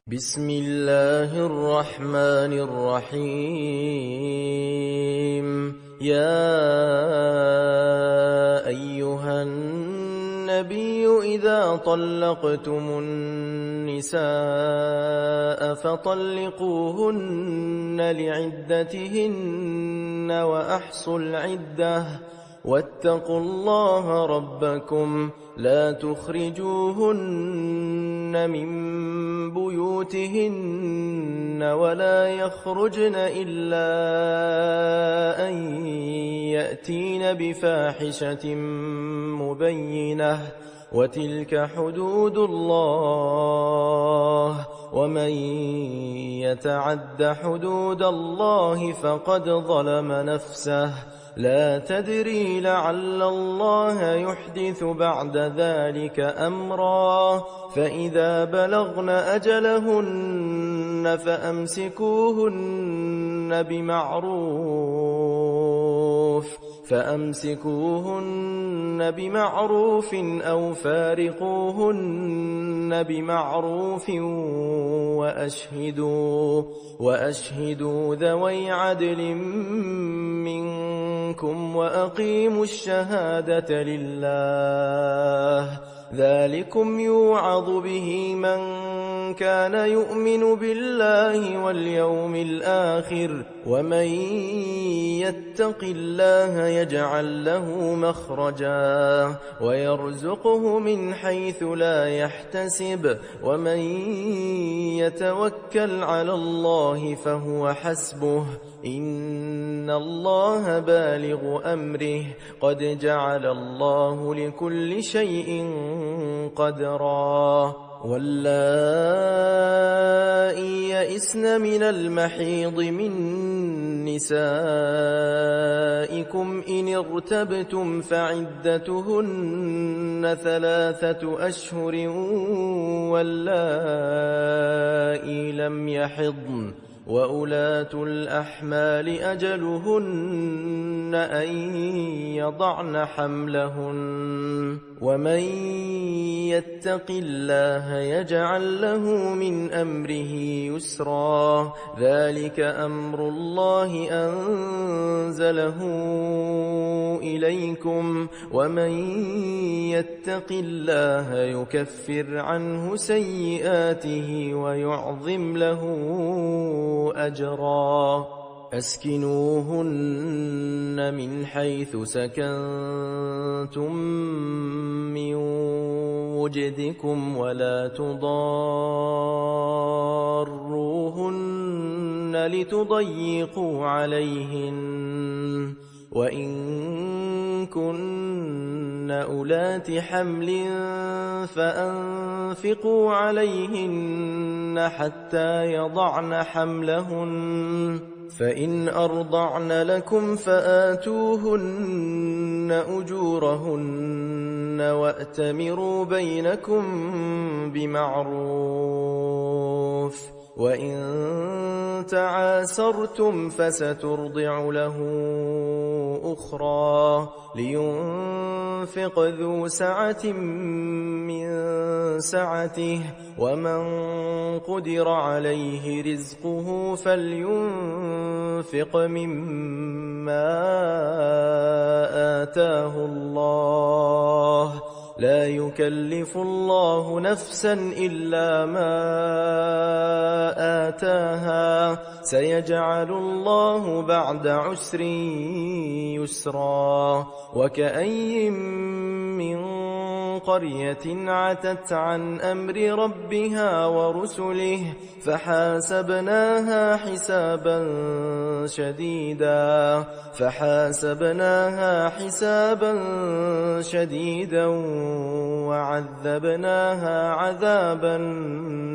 بسم الله الرحمن الرحيم. يا أيها النبي إذا طلقتم النساء فطلقوهن لعدتهن وأحصوا العدة واتقوا الله ربكم لا تخرجوهن من بيوتهن ولا يخرجن إلا أن يأتين بفاحشة مبينة وتلك حدود الله ومن يتعد حدود الله فقد ظلم نفسه لا تدري لعل الله يحدث بعد ذلك أمرا فإذا بلغن أجلهن فأمسكوهن بمعروف أو فارقوهن بمعروف وأشهدوا ذوي عدل منكم وأقيموا الشهادة لله ذلكم يوعظ به من كان يؤمن بالله واليوم الآخر ومن يتق الله يجعل له مخرجا ويرزقه من حيث لا يحتسب ومن يتوكل على الله فهو حسبه إن الله بالغ أمره قد جعل الله لكل شيء قدرا واللائي يئسن من المحيض من نسائكم إن ارتبتم فعدتهن 3 أشهر واللائي لم يحضن وأولاة الأحمال أجلهن أن يضعن حملهن ومن يتق الله يجعل له من أمره يسرا ذلك أمر الله أنزله إليكم ومن يتق الله يكفر عنه سيئاته ويعظم له أجرا أسكنوهن من حيث سكنتم من وجدكم ولا تضاروهن لتضيقوا عليهن وإن كن أولات حمل فأنفقوا عليهن حتى يضعن حملهن فإن أرضعن لكم فآتوهن أجورهن وأتمروا بينكم بمعروف وإن تعاسرتم فسترضع له أخرى لينفق ذو سعة من سعته ومن قدر عليه رزقه فلينفق مما آتاه الله لا يكلف الله نفسا إلا ما آتاها سيجعل الله بعد عسر يسرا وكأي من قرية عتت عن أمر ربها ورسله فحاسبناها حسابا شديدا وعذبناها عذابا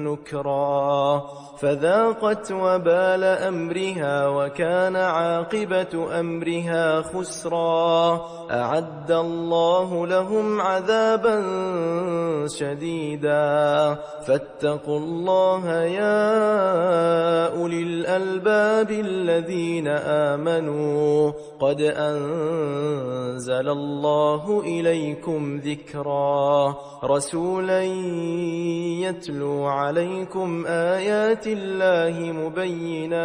نكرا فذاقت وبال أمرها وكان عاقبة أمرها خسرا أعد الله لهم عذابا شديدا فاتقوا الله يا أولي الألباب الذين آمنوا قد أنزل الله إليكم ذكرا ذكرا رسولا يتلو عليكم آيات الله مبينات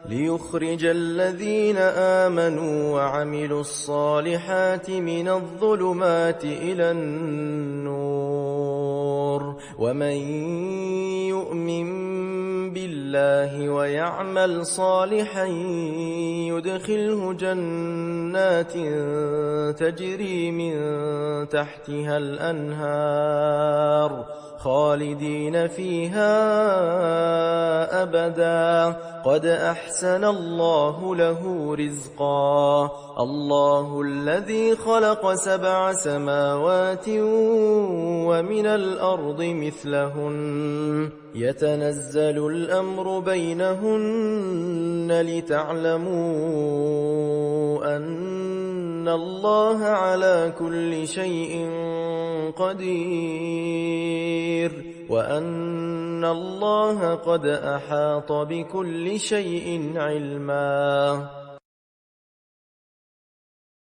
ليخرج الذين آمنوا وعملوا الصالحات من الظلمات إلى النور ومن يؤمن بالله ويعمل صالحا يدخله جنات تجري من تحتها الأنهار خالدين فيها أبدا قد أحسن الله له رزقا الله الذي خلق 7 سماوات ومن الأرض مثلهن يتنزل الأمر بينهن لتعلموا أن الله على كل شيء قدير وأن الله قد أحاط بكل شيء علما